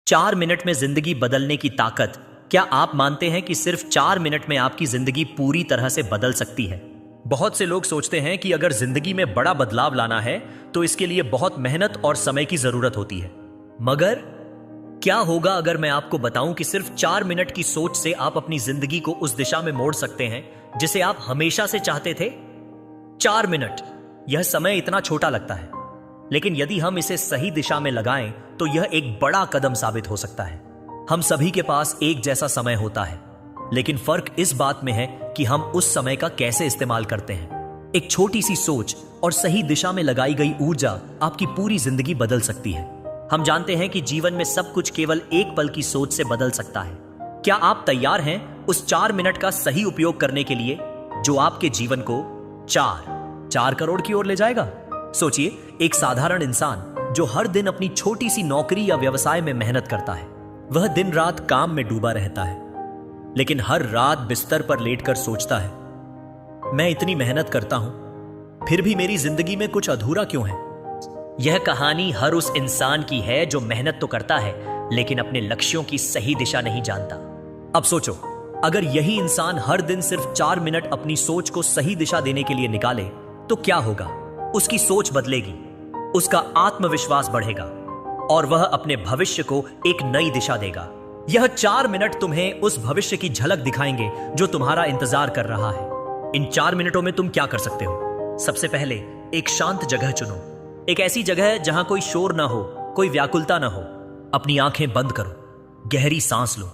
4 minute में जिंदगी बदलने की ताकत। क्या आप मानते हैं कि सिर्फ 4 मिनट में आपकी जिंदगी पूरी तरह से बदल सकती है? बहुत से लोग सोचते हैं कि अगर जिंदगी में बड़ा बदलाव लाना है तो इसके लिए बहुत मेहनत और समय की जरूरत होती है। मगर क्या होगा अगर मैं आपको बताऊं कि सिर्फ 4 मिनट की सोच से आप अपनी जिंदगी को उस दिशा में मोड़ सकते हैं जिसे आप हमेशा से चाहते थे? 4 मिनट, यह समय इतना छोटा लगता है, लेकिन यदि हम इसे सही दिशा में लगाएं तो यह एक बड़ा कदम साबित हो सकता है। हम सभी के पास एक जैसा समय होता है, लेकिन फर्क इस बात में है कि हम उस समय का कैसे इस्तेमाल करते हैं। एक छोटी सी सोच और सही दिशा में लगाई गई ऊर्जा आपकी पूरी जिंदगी बदल सकती है। हम जानते हैं कि जीवन में सब कुछ केवल एक पल की सोच से बदल सकता है। क्या आप तैयार हैं उस 4 मिनट का सही उपयोग करने के लिए जो आपके जीवन को 4 करोड़ की ओर ले जाएगा? सोचिए, एक साधारण इंसान जो हर दिन अपनी छोटी सी नौकरी या व्यवसाय में मेहनत करता है, वह दिन रात काम में डूबा रहता है, लेकिन हर रात बिस्तर पर लेटकर सोचता है, मैं इतनी मेहनत करता हूं, फिर भी मेरी जिंदगी में कुछ अधूरा क्यों है? यह कहानी हर उस इंसान की है जो मेहनत तो करता है लेकिन अपने लक्ष्यों की सही दिशा नहीं जानता। अब सोचो, अगर यही इंसान हर दिन सिर्फ 4 मिनट अपनी सोच को सही दिशा देने के लिए निकाले तो क्या होगा? उसकी सोच बदलेगी, उसका आत्मविश्वास बढ़ेगा और वह अपने भविष्य को एक नई दिशा देगा। यह 4 मिनट तुम्हें उस भविष्य की झलक दिखाएंगे जो तुम्हारा इंतजार कर रहा है। इन 4 मिनटों में तुम क्या कर सकते हो? सबसे पहले एक शांत जगह चुनो, एक ऐसी जगह जहां कोई शोर ना हो, कोई व्याकुलता ना हो। अपनी आंखें बंद करो, गहरी सांस लो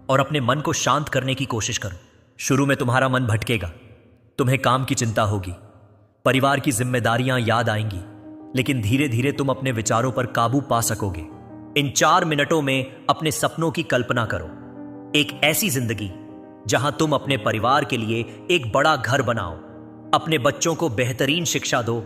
और अपने मन को शांत करने की कोशिश करो। शुरू में तुम्हारा मन भटकेगा, तुम्हें काम की चिंता होगी, परिवार की जिम्मेदारियां याद आएंगी, लेकिन धीरे धीरे तुम अपने विचारों पर काबू पा सकोगे। इन 4 मिनटों में अपने सपनों की कल्पना करो, एक ऐसी जिंदगी जहां तुम अपने परिवार के लिए एक बड़ा घर बनाओ, अपने बच्चों को बेहतरीन शिक्षा दो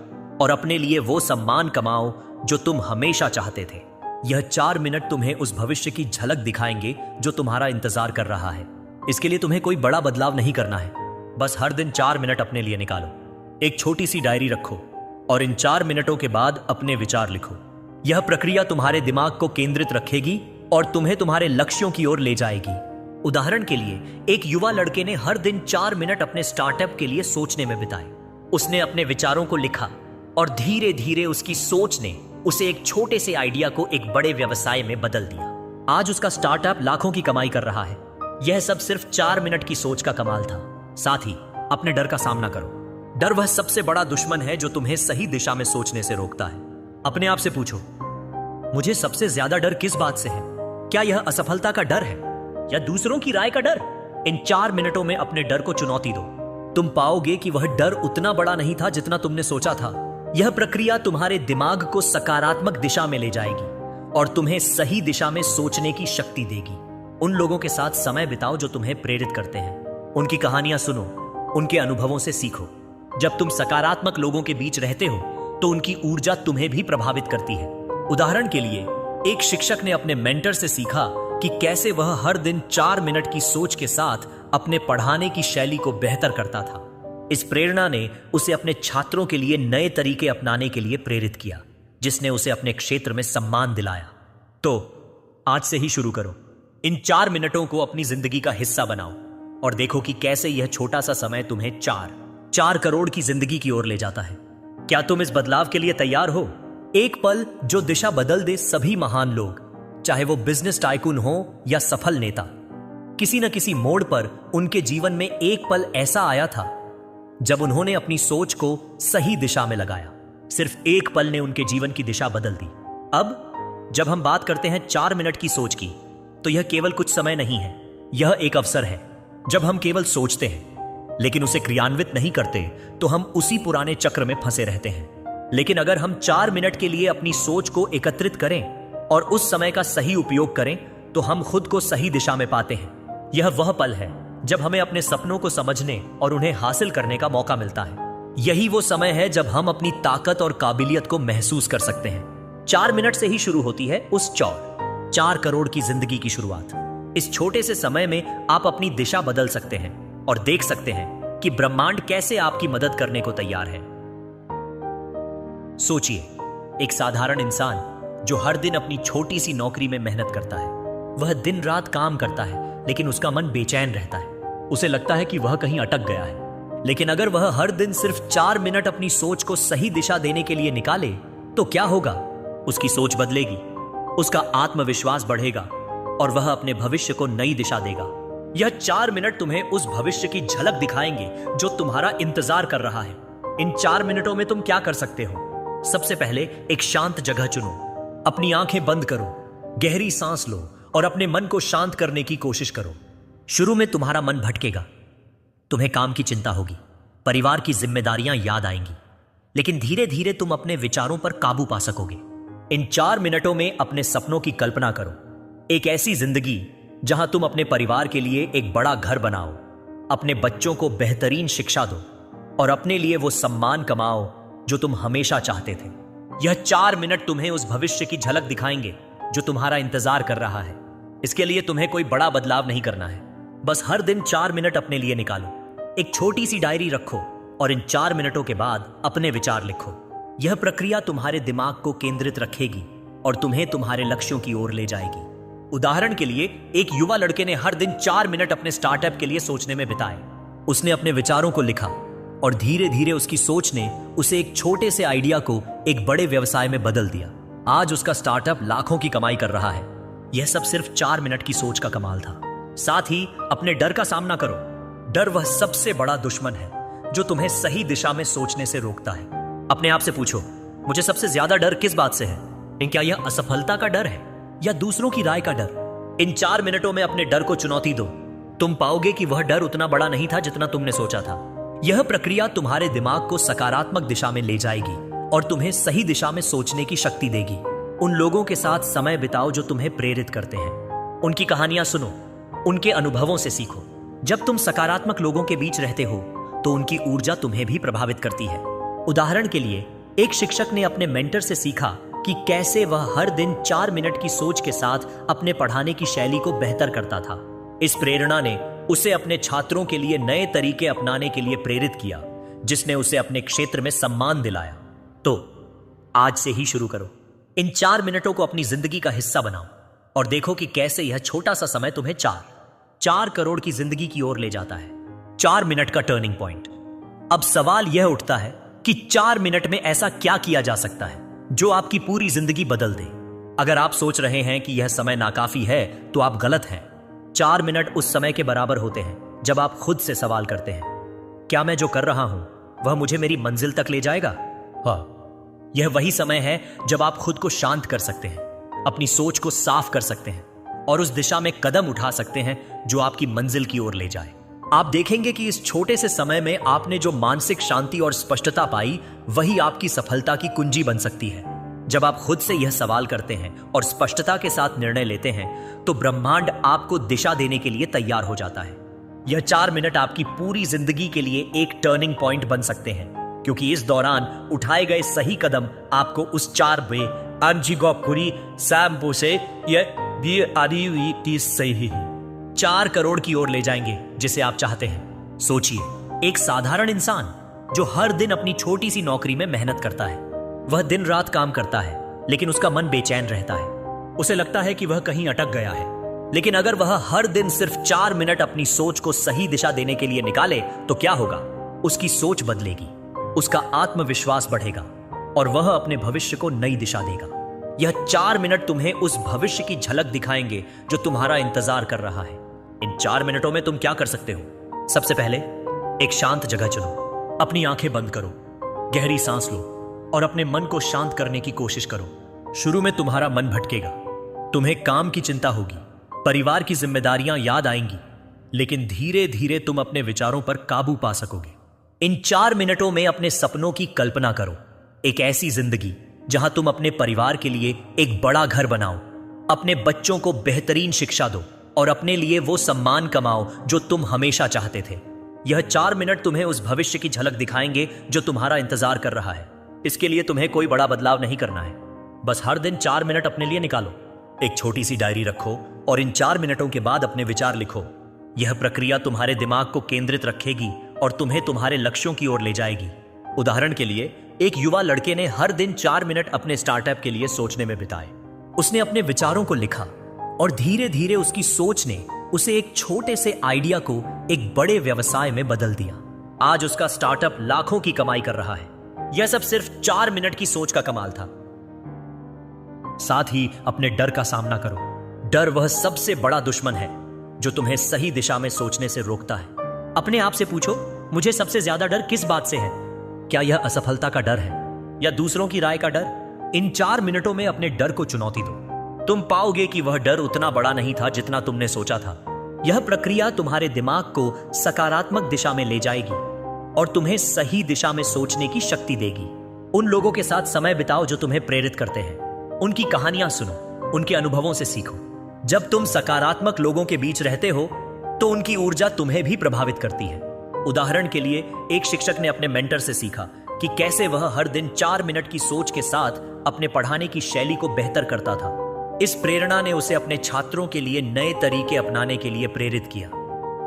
और अपने लिए वो सम्मान कमाओ जो तुम हमेशा चाहते थे। यह 4 मिनट तुम्हें उस भविष्य की झलक दिखाएंगे जो तुम्हारा इंतजार कर रहा है। इसके लिए तुम्हें कोई बड़ा बदलाव नहीं करना है, बस हर दिन 4 मिनट अपने लिए निकालो। एक छोटी सी डायरी रखो और इन 4 मिनटों के बाद अपने विचार लिखो। यह प्रक्रिया तुम्हारे दिमाग को केंद्रित रखेगी और तुम्हें तुम्हारे लक्ष्यों की ओर ले जाएगी। उदाहरण के लिए, एक युवा लड़के ने हर दिन 4 मिनट अपने स्टार्टअप के लिए सोचने में बिताए। उसने अपने विचारों को लिखा और धीरे धीरे उसकी सोच ने उसे एक छोटे से आइडिया को एक बड़े व्यवसाय में बदल दिया। आज उसका स्टार्टअप लाखों की कमाई कर रहा है। यह सब सिर्फ 4 मिनट की सोच का कमाल था। साथ ही अपने डर का सामना करो। डर वह सबसे बड़ा दुश्मन है जो तुम्हें सही दिशा में सोचने से रोकता है। अपने आप से पूछो, मुझे सबसे ज्यादा डर किस बात से है? क्या यह असफलता का डर है या दूसरों की राय का डर? इन 4 मिनटों में अपने डर को चुनौती दो। तुम पाओगे कि वह डर उतना बड़ा नहीं था जितना तुमने सोचा था। यह प्रक्रिया तुम्हारे दिमाग को सकारात्मक दिशा में ले जाएगी और तुम्हें सही दिशा में सोचने की शक्ति देगी। उन लोगों के साथ समय बिताओ जो तुम्हें प्रेरित करते हैं। उनकी कहानियां सुनो, उनके अनुभवों से सीखो। जब तुम सकारात्मक लोगों के बीच रहते हो तो उनकी ऊर्जा तुम्हें भी प्रभावित करती है। उदाहरण के लिए, एक शिक्षक ने अपने मेंटर से सीखा कि कैसे वह हर दिन 4 मिनट की सोच के साथ अपने पढ़ाने की शैली को बेहतर करता था। इस प्रेरणा ने उसे अपने छात्रों के लिए नए तरीके अपनाने के लिए प्रेरित किया, जिसने उसे अपने क्षेत्र में सम्मान दिलाया। तो आज से ही शुरू करो। इन 4 मिनटों को अपनी जिंदगी का हिस्सा बनाओ और देखो कि कैसे यह छोटा सा समय तुम्हें 4 करोड़ की जिंदगी की ओर ले जाता है। क्या तुम इस बदलाव के लिए तैयार हो? एक पल जो दिशा बदल दे सभी महान लोग, चाहे वो बिजनेस टाइकून हो या सफल नेता, किसी न किसी मोड़ पर उनके जीवन में एक पल ऐसा आया था जब उन्होंने अपनी सोच को सही दिशा में लगाया। सिर्फ एक पल ने उनके जीवन की दिशा बदल दी। अब जब हम बात करते हैं 4 मिनट की सोच की, तो यह केवल कुछ समय नहीं है, यह एक अवसर है। जब हम केवल सोचते हैं लेकिन उसे क्रियान्वित नहीं करते तो हम उसी पुराने चक्र में फंसे रहते हैं। लेकिन अगर हम 4 मिनट के लिए अपनी सोच को एकत्रित करें और उस समय का सही उपयोग करें तो हम खुद को सही दिशा में पाते हैं। यह वह पल है जब हमें अपने सपनों को समझने और उन्हें हासिल करने का मौका मिलता है। यही वो समय है जब हम अपनी ताकत और काबिलियत को महसूस कर सकते हैं। 4 मिनट से ही शुरू होती है उस 4 करोड़ की जिंदगी की शुरुआत। इस छोटे से समय में आप अपनी दिशा बदल सकते हैं और देख सकते हैं कि ब्रह्मांड कैसे आपकी मदद करने को तैयार है। सोचिए, एक साधारण इंसान जो हर दिन अपनी छोटी सी नौकरी में मेहनत करता है। वह दिन रात काम करता है, लेकिन उसका मन बेचैन रहता है। उसे लगता है कि वह कहीं अटक गया है। लेकिन अगर वह हर दिन सिर्फ 4 मिनट अपनी सोच को सही दिशा देने के लिए निकाले तो क्या होगा? उसकी सोच बदलेगी, उसका आत्मविश्वास बढ़ेगा और वह अपने भविष्य को नई दिशा देगा। यह 4 मिनट तुम्हें उस भविष्य की झलक दिखाएंगे जो तुम्हारा इंतजार कर रहा है। इन 4 मिनटों में तुम क्या कर सकते हो? सबसे पहले एक शांत जगह चुनो, अपनी आंखें बंद करो, गहरी सांस लो और अपने मन को शांत करने की कोशिश करो। शुरू में तुम्हारा मन भटकेगा, तुम्हें काम की चिंता होगी, परिवार की जिम्मेदारियां याद आएंगी, लेकिन धीरे धीरे तुम अपने विचारों पर काबू पा सकोगे। इन 4 मिनटों में अपने सपनों की कल्पना करो, एक ऐसी जिंदगी जहां तुम अपने परिवार के लिए एक बड़ा घर बनाओ, अपने बच्चों को बेहतरीन शिक्षा दो और अपने लिए वो सम्मान कमाओ जो तुम हमेशा चाहते थे। यह 4 मिनट तुम्हें उस भविष्य की झलक दिखाएंगे जो तुम्हारा इंतजार कर रहा है। इसके लिए तुम्हें कोई बड़ा बदलाव नहीं करना है, बस हर दिन 4 मिनट अपने लिए निकालो। एक छोटी सी डायरी रखो और इन 4 मिनटों के बाद अपने विचार लिखो। यह प्रक्रिया तुम्हारे दिमाग को केंद्रित रखेगी और तुम्हें तुम्हारे लक्ष्यों की ओर ले जाएगी। उदाहरण के लिए, एक युवा लड़के ने हर दिन 4 मिनट अपने स्टार्टअप के लिए सोचने में बिताए। उसने अपने विचारों को लिखा और धीरे धीरे उसकी सोच ने उसे एक छोटे से आइडिया को एक बड़े व्यवसाय में बदल दिया। आज उसका स्टार्टअप लाखों की कमाई कर रहा है। यह सब सिर्फ 4 मिनट की सोच का कमाल था। साथ ही अपने डर का सामना करो। डर वह सबसे बड़ा दुश्मन है जो तुम्हें सही दिशा में सोचने से रोकता है। अपने आप से पूछो, मुझे सबसे ज्यादा डर किस बात से है? क्या यह असफलता का डर है या दूसरों की राय का डर? इन 4 मिनटों में अपने डर को चुनौती दो। तुम पाओगे कि वह डर उतना बड़ा नहीं था जितना तुमने सोचा था। यह प्रक्रिया तुम्हारे दिमाग को सकारात्मक दिशा में ले जाएगी और तुम्हें सही दिशा में सोचने की शक्ति देगी। उन लोगों के साथ समय बिताओ जो तुम्हें प्रेरित करते हैं। उनकी कहानियां सुनो, उनके अनुभवों से सीखो। जब तुम सकारात्मक लोगों के बीच रहते हो तो उनकी ऊर्जा तुम्हें भी प्रभावित करती है। उदाहरण के लिए, एक शिक्षक ने अपने मेंटर से सीखा कि कैसे वह हर दिन 4 मिनट की सोच के साथ अपने पढ़ाने की शैली को बेहतर करता था। इस प्रेरणा ने उसे अपने छात्रों के लिए नए तरीके अपनाने के लिए प्रेरित किया, जिसने उसे अपने क्षेत्र में सम्मान दिलाया। तो आज से ही शुरू करो। इन 4 मिनटों को अपनी जिंदगी का हिस्सा बनाओ और देखो कि कैसे यह छोटा सा समय तुम्हें 4 करोड़ की जिंदगी की ओर ले जाता है। 4 मिनट का टर्निंग पॉइंट। अब सवाल यह उठता है कि 4 मिनट में ऐसा क्या किया जा सकता है जो आपकी पूरी जिंदगी बदल दे। अगर आप सोच रहे हैं कि यह समय नाकाफी है तो आप गलत हैं। 4 मिनट उस समय के बराबर होते हैं जब आप खुद से सवाल करते हैं, क्या मैं जो कर रहा हूं वह मुझे मेरी मंजिल तक ले जाएगा? हाँ, यह वही समय है जब आप खुद को शांत कर सकते हैं, अपनी सोच को साफ कर सकते हैं और उस दिशा में कदम उठा सकते हैं जो आपकी मंजिल की ओर ले जाए। आप देखेंगे कि इस छोटे से समय में आपने जो मानसिक शांति और स्पष्टता पाई, वही आपकी सफलता की कुंजी बन सकती है। जब आप खुद से यह सवाल करते हैं और स्पष्टता के साथ निर्णय लेते हैं तो ब्रह्मांड आपको दिशा देने के लिए तैयार हो जाता है। यह 4 मिनट आपकी पूरी जिंदगी के लिए एक टर्निंग पॉइंट बन सकते हैं, क्योंकि इस दौरान उठाए गए सही कदम आपको उस 4 करोड़ की ओर ले जाएंगे जिसे आप चाहते हैं। सोचिए, एक साधारण इंसान जो हर दिन अपनी छोटी सी नौकरी में मेहनत करता है। वह दिन रात काम करता है, लेकिन उसका मन बेचैन रहता है। उसे लगता है कि वह कहीं अटक गया है। लेकिन अगर वह हर दिन सिर्फ 4 मिनट अपनी सोच को सही दिशा देने के लिए निकाले तो क्या होगा? उसकी सोच बदलेगी, उसका आत्मविश्वास बढ़ेगा और वह अपने भविष्य को नई दिशा देगा। यह 4 मिनट तुम्हें उस भविष्य की झलक दिखाएंगे जो तुम्हारा इंतजार कर रहा है। इन 4 मिनटों में तुम क्या कर सकते हो? सबसे पहले एक शांत जगह चुनो, अपनी आंखें बंद करो, गहरी सांस लो और अपने मन को शांत करने की कोशिश करो। शुरू में तुम्हारा मन भटकेगा, तुम्हें काम की चिंता होगी, परिवार की जिम्मेदारियां याद आएंगी, लेकिन धीरे धीरे तुम अपने विचारों पर काबू पा सकोगे। इन 4 मिनटों में अपने सपनों की कल्पना करो, एक ऐसी जिंदगी जहां तुम अपने परिवार के लिए एक बड़ा घर बनाओ, अपने बच्चों को बेहतरीन शिक्षा दो और अपने लिए वो सम्मान कमाओ जो तुम हमेशा चाहते थे। यह 4 मिनट तुम्हें उस भविष्य की झलक दिखाएंगे जो तुम्हारा इंतजार कर रहा है। इसके लिए तुम्हें कोई बड़ा बदलाव नहीं करना है, बस हर दिन 4 मिनट अपने लिए निकालो। एक छोटी सी डायरी रखो और इन 4 मिनटों के बाद अपने विचार लिखो। यह प्रक्रिया तुम्हारे दिमाग को केंद्रित रखेगी और तुम्हें तुम्हारे लक्ष्यों की ओर ले जाएगी। उदाहरण के लिए, एक युवा लड़के ने हर दिन 4 मिनट अपने स्टार्टअप के लिए सोचने में बिताए। उसने अपने विचारों को लिखा और धीरे धीरे उसकी सोच ने उसे एक छोटे से आइडिया को एक बड़े व्यवसाय में बदल दिया। आज उसका स्टार्टअप लाखों की कमाई कर रहा है। यह सब सिर्फ 4 मिनट की सोच का कमाल था। साथ ही अपने डर का सामना करो। डर वह सबसे बड़ा दुश्मन है जो तुम्हें सही दिशा में सोचने से रोकता है। अपने आप से पूछो, मुझे सबसे ज्यादा डर किस बात से है? क्या यह असफलता का डर है या दूसरों की राय का डर? इन 4 मिनटों में अपने डर को चुनौती दो। तुम पाओगे कि वह डर उतना बड़ा नहीं था जितना तुमने सोचा था। यह प्रक्रिया तुम्हारे दिमाग को सकारात्मक दिशा में ले जाएगी और तुम्हें सही दिशा में सोचने की शक्ति देगी। उन लोगों के साथ समय बिताओ जो तुम्हें प्रेरित करते हैं। उनकी कहानियां सुनो, उनके अनुभवों से सीखो। जब तुम सकारात्मक लोगों के बीच रहते हो तो उनकी ऊर्जा तुम्हें भी प्रभावित करती है। उदाहरण के लिए, एक शिक्षक ने अपने मेंटर से सीखा कि कैसे वह हर दिन 4 मिनट की सोच के साथ अपने पढ़ाने की शैली को बेहतर करता था। इस प्रेरणा ने उसे अपने छात्रों के लिए नए तरीके अपनाने के लिए प्रेरित किया,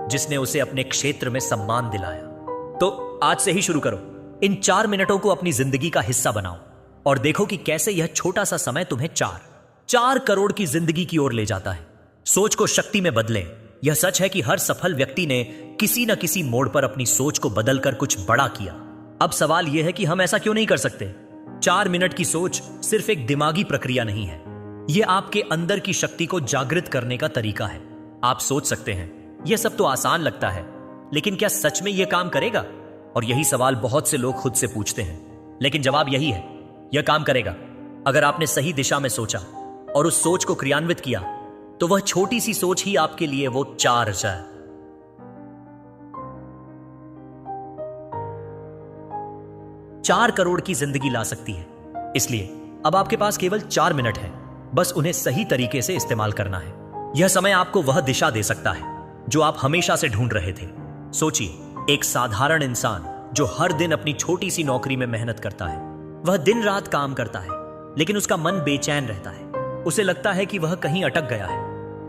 जिसने उसे अपने क्षेत्र में सम्मान दिलाया। तो आज से ही शुरू करो। इन 4 मिनटों को अपनी जिंदगी का हिस्सा बनाओ और देखो कि कैसे यह छोटा सा समय तुम्हें 4 करोड़ की जिंदगी की ओर ले जाता है। सोच को शक्ति में बदलें। यह सच है कि हर सफल व्यक्ति ने किसी न किसी मोड़ पर अपनी सोच को बदलकर कुछ बड़ा किया। अब सवाल यह है कि हम ऐसा क्यों नहीं कर सकते? 4 मिनट की सोच सिर्फ एक दिमागी प्रक्रिया नहीं है, यह आपके अंदर की शक्ति को जागृत करने का तरीका है। आप सोच सकते हैं, यह सब तो आसान लगता है, लेकिन क्या सच में यह काम करेगा? और यही सवाल बहुत से लोग खुद से पूछते हैं, लेकिन जवाब यही है, यह काम करेगा। अगर आपने सही दिशा में सोचा और उस सोच को क्रियान्वित किया, तो वह छोटी सी सोच ही आपके लिए वो 4 करोड़ की जिंदगी ला सकती है। इसलिए अब आपके पास केवल 4 मिनट है, बस उन्हें सही तरीके से इस्तेमाल करना है। यह समय आपको वह दिशा दे सकता है जो आप हमेशा से ढूंढ रहे थे। सोचिए, एक साधारण इंसान जो हर दिन अपनी छोटी सी नौकरी में मेहनत करता है। वह दिन रात काम करता है, लेकिन उसका मन बेचैन रहता है। उसे लगता है कि वह कहीं अटक गया है।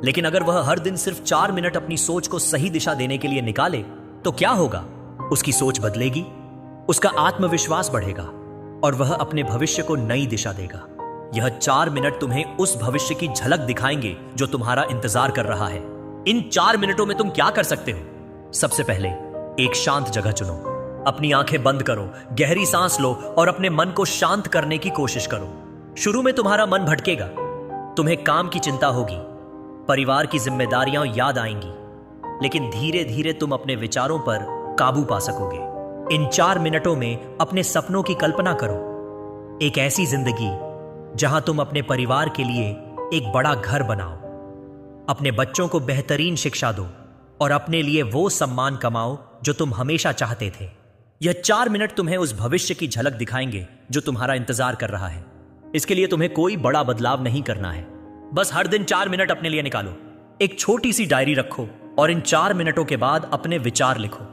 लेकिन अगर वह हर दिन सिर्फ 4 मिनट अपनी सोच को सही दिशा देने के लिए निकाले, तो क्या होगा? उसकी सोच बदलेगी, उसका आत्मविश्वास बढ़ेगा और वह अपने भविष्य को नई दिशा देगा। यह 4 मिनट तुम्हें उस भविष्य की झलक दिखाएंगे जो तुम्हारा इंतजार कर रहा है। इन 4 मिनटों में तुम क्या कर सकते हो? सबसे पहले, एक शांत जगह चुनो। अपनी आंखें बंद करो, गहरी सांस लो और अपने मन को शांत करने की कोशिश करो। शुरू में तुम्हारा मन भटकेगा, तुम्हें काम की चिंता होगी, परिवार की जिम्मेदारियां याद आएंगी, लेकिन धीरे धीरे तुम अपने विचारों पर काबू पा सकोगे। इन 4 मिनटों में अपने सपनों की कल्पना करो। एक ऐसी जिंदगी जहां तुम अपने परिवार के लिए एक बड़ा घर बनाओ, अपने बच्चों को बेहतरीन शिक्षा दो और अपने लिए वो सम्मान कमाओ जो तुम हमेशा चाहते थे। यह 4 मिनट तुम्हें उस भविष्य की झलक दिखाएंगे जो तुम्हारा इंतजार कर रहा है। इसके लिए तुम्हें कोई बड़ा बदलाव नहीं करना है, बस हर दिन 4 मिनट अपने लिए निकालो। एक छोटी सी डायरी रखो और इन 4 मिनटों के बाद अपने विचार लिखो।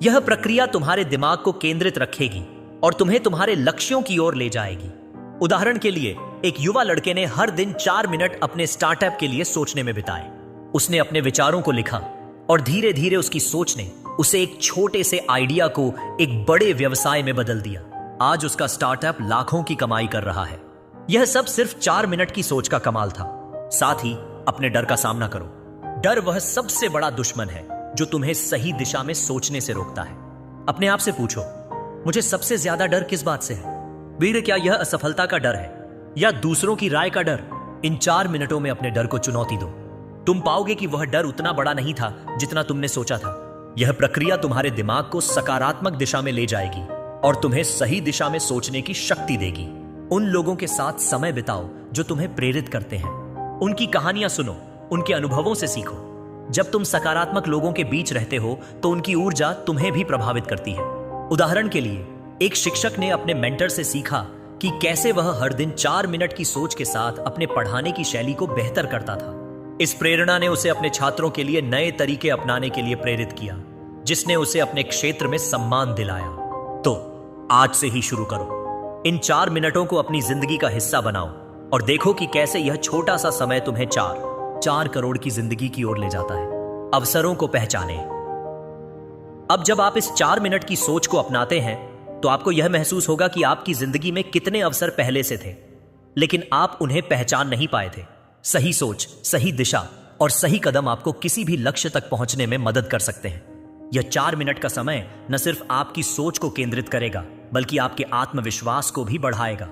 यह प्रक्रिया तुम्हारे दिमाग को केंद्रित रखेगी और तुम्हें तुम्हारे लक्ष्यों की ओर ले जाएगी। उदाहरण के लिए, एक युवा लड़के ने हर दिन 4 मिनट अपने स्टार्टअप के लिए सोचने में बिताए। उसने अपने विचारों को लिखा और धीरे धीरे उसकी सोच ने उसे एक छोटे से आइडिया को एक बड़े व्यवसाय में बदल दिया। आज उसका स्टार्टअप लाखों की कमाई कर रहा है। यह सब सिर्फ 4 मिनट की सोच का कमाल था। साथ ही अपने डर का सामना करो। डर वह सबसे बड़ा दुश्मन है जो तुम्हें सही दिशा में सोचने से रोकता है। अपने आप से पूछो, मुझे सबसे ज्यादा डर किस बात से है? वीर, क्या यह असफलता का डर है या दूसरों की राय का डर? इन 4 मिनटों में अपने डर को चुनौती दो। तुम पाओगे कि वह डर उतना बड़ा नहीं था जितना तुमने सोचा था। यह प्रक्रिया तुम्हारे दिमाग को सकारात्मक दिशा में ले जाएगी और तुम्हें सही दिशा में सोचने की शक्ति देगी। उन लोगों के साथ समय बिताओ जो तुम्हें प्रेरित करते हैं। उनकी कहानियां सुनो, उनके अनुभवों से सीखो। जब तुम सकारात्मक लोगों के बीच रहते हो तो उनकी ऊर्जा तुम्हें भी प्रभावित करती है। उदाहरण के लिए, एक शिक्षक ने अपने मेंटर से सीखा कि कैसे वह हर दिन 4 मिनट की सोच के साथ अपने पढ़ाने की शैली को बेहतर करता था। इस प्रेरणा ने उसे अपने छात्रों के लिए नए तरीके अपनाने के लिए प्रेरित किया, जिसने उसे अपने क्षेत्र में सम्मान दिलाया। तो आज से ही शुरू करो। इन 4 मिनटों को अपनी जिंदगी का हिस्सा बनाओ और देखो कि कैसे यह छोटा सा समय तुम्हें 4 करोड़ की जिंदगी की ओर ले जाता है। अवसरों को पहचानें। अब जब आप इस 4 मिनट की सोच को अपनाते हैं, तो आपको यह महसूस होगा कि आपकी जिंदगी में कितने अवसर पहले से थे, लेकिन आप उन्हें पहचान नहीं पाए थे। सही सोच, सही दिशा और सही कदम आपको किसी भी लक्ष्य तक पहुंचने में मदद कर सकते हैं। यह 4 मिनट का समय न सिर्फ आपकी सोच को केंद्रित करेगा, बल्कि आपके आत्मविश्वास को भी बढ़ाएगा।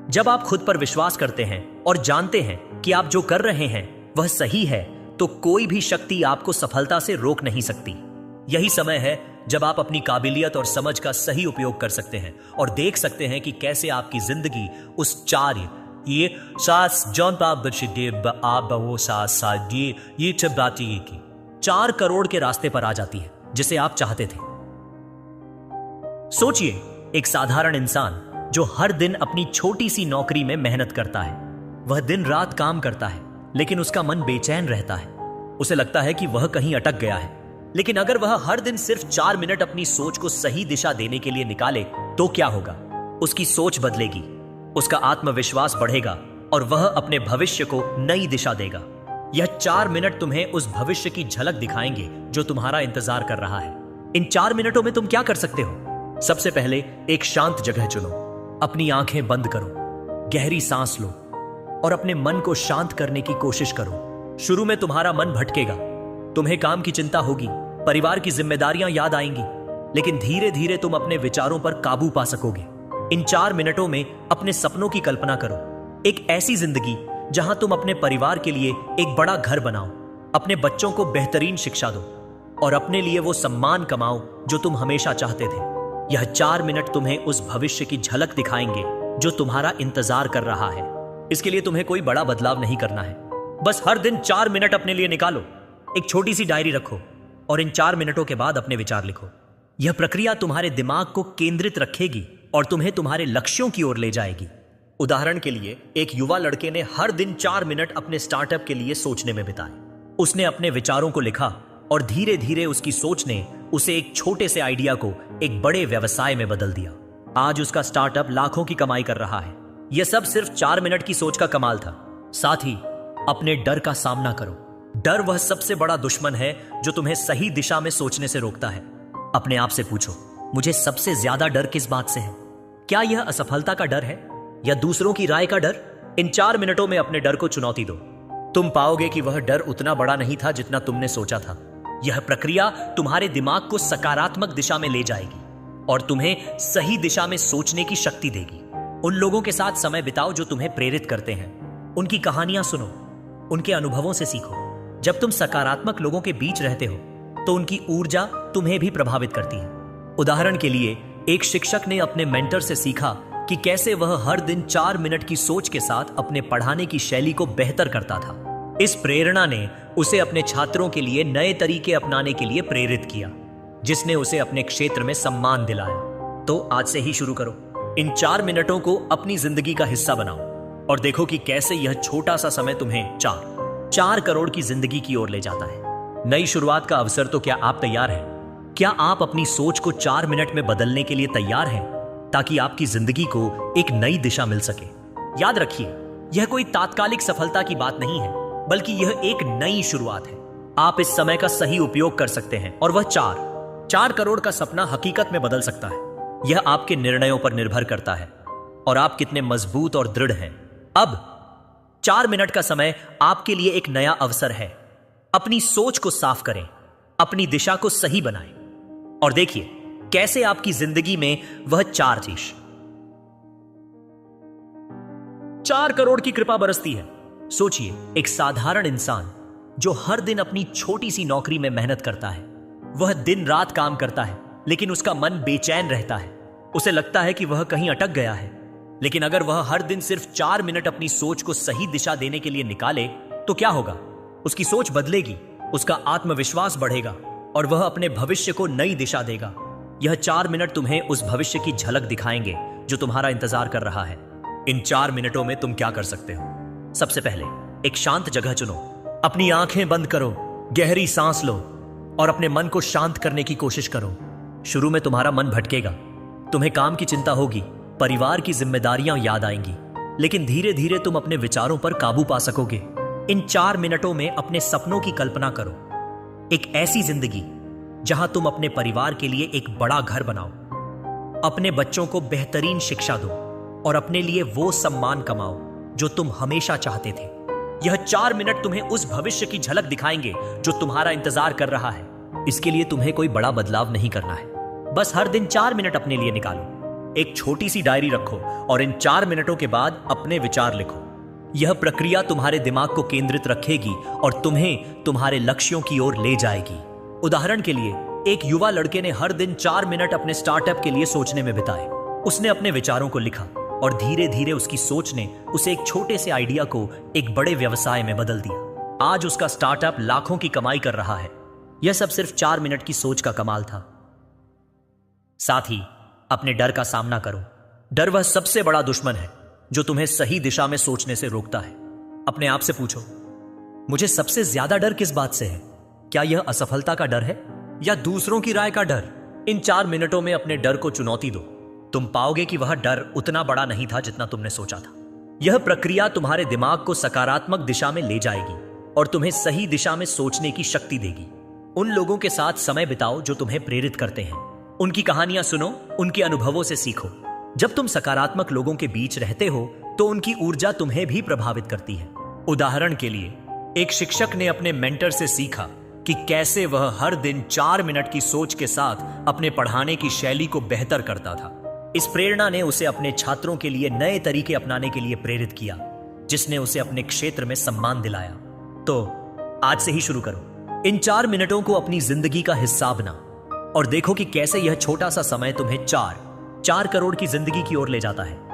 जब आप खुद पर विश्वास करते हैं और जानते हैं कि आप जो कर रहे हैं वह सही है, तो कोई भी शक्ति आपको सफलता से रोक नहीं सकती। यही समय है जब आप अपनी काबिलियत और समझ का सही उपयोग कर सकते हैं और देख सकते हैं कि कैसे आपकी जिंदगी उस 4 करोड़ के रास्ते पर आ जाती है जिसे आप चाहते थे। सोचिए, एक साधारण इंसान जो हर दिन अपनी छोटी सी नौकरी में मेहनत करता है। वह दिन रात काम करता है, लेकिन उसका मन बेचैन रहता है। उसे लगता है कि वह कहीं अटक गया है। लेकिन अगर वह हर दिन सिर्फ 4 मिनट अपनी सोच को सही दिशा देने के लिए निकाले, तो क्या होगा? उसकी सोच बदलेगी, उसका आत्मविश्वास बढ़ेगा और वह अपने भविष्य को नई दिशा देगा। यह 4 मिनट तुम्हें उस भविष्य की झलक दिखाएंगे जो तुम्हारा इंतजार कर रहा है। इन 4 मिनटों में तुम क्या कर सकते हो? सबसे पहले एक शांत जगह चुनो, अपनी आंखें बंद करो, गहरी सांस लो और अपने मन को शांत करने की कोशिश करो। शुरू में तुम्हारा मन भटकेगा, तुम्हें काम की चिंता होगी, परिवार की जिम्मेदारियां याद आएंगी, लेकिन धीरे धीरे तुम अपने विचारों पर काबू पा सकोगे। इन 4 मिनटों में अपने सपनों की कल्पना करो, एक ऐसी जिंदगी जहां तुम अपने परिवार के लिए एक बड़ा घर बनाओ, अपने बच्चों को बेहतरीन शिक्षा दो और अपने लिए वो सम्मान कमाओ जो तुम हमेशा चाहते थे। यह 4 मिनट तुम्हें उस भविष्य की झलक दिखाएंगे जो तुम्हारा इंतजार कर रहा है। इसके लिए तुम्हें कोई बड़ा बदलाव नहीं करना है, बस हर दिन 4 मिनट अपने लिए निकालो। एक छोटी सी डायरी रखो और इन 4 मिनटों के बाद अपने विचार लिखो। यह प्रक्रिया तुम्हारे दिमाग को केंद्रित रखेगी और तुम्हें तुम्हारे लक्ष्यों की ओर ले जाएगी। उदाहरण के लिए, एक युवा लड़के ने हर दिन 4 मिनट अपने स्टार्टअप के लिए सोचने में बिताए। उसने अपने विचारों को लिखा और धीरे धीरे उसकी सोच ने उसे एक छोटे से आइडिया को एक बड़े व्यवसाय में बदल दिया। आज उसका स्टार्टअप लाखों की कमाई कर रहा है। यह सब सिर्फ 4 मिनट की सोच का कमाल था। साथ ही अपने डर का सामना करो। डर वह सबसे बड़ा दुश्मन है जो तुम्हें सही दिशा में सोचने से रोकता है। अपने आप से पूछो, मुझे सबसे ज्यादा डर किस बात से है? क्या यह असफलता का डर है या दूसरों की राय का डर? इन 4 मिनटों में अपने डर को चुनौती दो। तुम पाओगे कि वह डर उतना बड़ा नहीं था जितना तुमने सोचा था। यह प्रक्रिया तुम्हारे दिमाग को सकारात्मक दिशा में ले जाएगी और तुम्हें सही दिशा में सोचने की शक्ति देगी। उन लोगों के साथ समय बिताओ जो तुम्हें प्रेरित करते हैं। उनकी कहानियां सुनो, उनके अनुभवों से सीखो। जब तुम सकारात्मक लोगों के बीच रहते हो तो उनकी ऊर्जा तुम्हें भी प्रभावित करती है। उदाहरण के लिए, एक शिक्षक ने अपने मेंटर से सीखा कि कैसे वह हर दिन 4 मिनट की सोच के साथ अपने पढ़ाने की शैली को बेहतर करता था। इस प्रेरणा ने उसे अपने छात्रों के लिए नए तरीके अपनाने के लिए प्रेरित किया, जिसने उसे अपने क्षेत्र में सम्मान दिलाया। तो आज से ही शुरू करो। इन 4 मिनटों को अपनी जिंदगी का हिस्सा बनाओ और देखो कि कैसे यह छोटा सा समय तुम्हें 4 करोड़ की जिंदगी की ओर ले जाता है। नई शुरुआत का अवसर। तो क्या आप तैयार हैं? क्या आप अपनी सोच को 4 मिनट में बदलने के लिए तैयार हैं, ताकि आपकी जिंदगी को एक नई दिशा मिल सके? याद रखिए, यह कोई तात्कालिक सफलता की बात नहीं है, बल्कि यह एक नई शुरुआत है। आप इस समय का सही उपयोग कर सकते हैं और वह 4 करोड़ का सपना हकीकत में बदल सकता है। यह आपके निर्णयों पर निर्भर करता है और आप कितने मजबूत और दृढ़ हैं। अब 4 मिनट का समय आपके लिए एक नया अवसर है। अपनी सोच को साफ करें, अपनी दिशा को सही बनाएं और देखिए कैसे आपकी जिंदगी में वह 4 करोड़ की कृपा बरसती है। सोचिए, एक साधारण इंसान जो हर दिन अपनी छोटी सी नौकरी में मेहनत करता है। वह दिन रात काम करता है, लेकिन उसका मन बेचैन रहता है। उसे लगता है कि वह कहीं अटक गया है। लेकिन अगर वह हर दिन सिर्फ 4 मिनट अपनी सोच को सही दिशा देने के लिए निकाले, तो क्या होगा? उसकी सोच बदलेगी, उसका आत्मविश्वास बढ़ेगा और वह अपने भविष्य को नई दिशा देगा। यह 4 मिनट तुम्हें उस भविष्य की झलक दिखाएंगे जो तुम्हारा इंतजार कर रहा है। इन 4 मिनटों में तुम क्या कर सकते हो? सबसे पहले एक शांत जगह चुनो, अपनी आंखें बंद करो, गहरी सांस लो और अपने मन को शांत करने की कोशिश करो। शुरू में तुम्हारा मन भटकेगा, तुम्हें काम की चिंता होगी, परिवार की जिम्मेदारियां याद आएंगी, लेकिन धीरे धीरे तुम अपने विचारों पर काबू पा सकोगे। इन 4 मिनटों में अपने सपनों की कल्पना करो, एक ऐसी जिंदगी जहां तुम अपने परिवार के लिए एक बड़ा घर बनाओ, अपने बच्चों को बेहतरीन शिक्षा दो और अपने लिए वो सम्मान कमाओ जो तुम हमेशा चाहते थे। यह 4 मिनट तुम्हें उस भविष्य की झलक दिखाएंगे जो तुम्हारा इंतजार कर रहा है। इसके लिए तुम्हें कोई बड़ा बदलाव नहीं करना है। बस हर दिन 4 मिनट अपने लिए निकालो। एक छोटी सी डायरी रखो और इन 4 मिनटों के बाद अपने विचार लिखो। यह प्रक्रिया तुम्हारे दिमाग को केंद्रित रखेगी और तुम्हें तुम्हारे लक्ष्यों की ओर ले जाएगी। उदाहरण के लिए, एक युवा लड़के ने हर दिन 4 मिनट अपने स्टार्टअप के लिए सोचने में बिताए। उसने अपने विचारों को लिखा और धीरे धीरे उसकी सोच ने उसे एक छोटे से आइडिया को एक बड़े व्यवसाय में बदल दिया। आज उसका स्टार्टअप लाखों की कमाई कर रहा है। यह सब सिर्फ 4 मिनट की सोच का कमाल था। साथ ही अपने डर का सामना करो। डर वह सबसे बड़ा दुश्मन है जो तुम्हें सही दिशा में सोचने से रोकता है। अपने आप से पूछो, मुझे सबसे ज्यादा डर किस बात से है? क्या यह असफलता का डर है या दूसरों की राय का डर? इन 4 मिनटों में अपने डर को चुनौती दो। तुम पाओगे कि वह डर उतना बड़ा नहीं था जितना तुमने सोचा था। यह प्रक्रिया तुम्हारे दिमाग को सकारात्मक दिशा में ले जाएगी और तुम्हें सही दिशा में सोचने की शक्ति देगी। उन लोगों के साथ समय बिताओ जो तुम्हें प्रेरित करते हैं। उनकी कहानियां सुनो, उनके अनुभवों से सीखो। जब तुम सकारात्मक लोगों के बीच रहते हो तो उनकी ऊर्जा तुम्हें भी प्रभावित करती है। उदाहरण के लिए, एक शिक्षक ने अपने मेंटर से सीखा कि कैसे वह हर दिन 4 मिनट की सोच के साथ अपने पढ़ाने की शैली को बेहतर करता था। इस प्रेरणा ने उसे अपने छात्रों के लिए नए तरीके अपनाने के लिए प्रेरित किया, जिसने उसे अपने क्षेत्र में सम्मान दिलाया। तो आज से ही शुरू करो। इन 4 मिनटों को अपनी जिंदगी का हिस्सा बना और देखो कि कैसे यह छोटा सा समय तुम्हें 4 करोड़ की जिंदगी की ओर ले जाता है।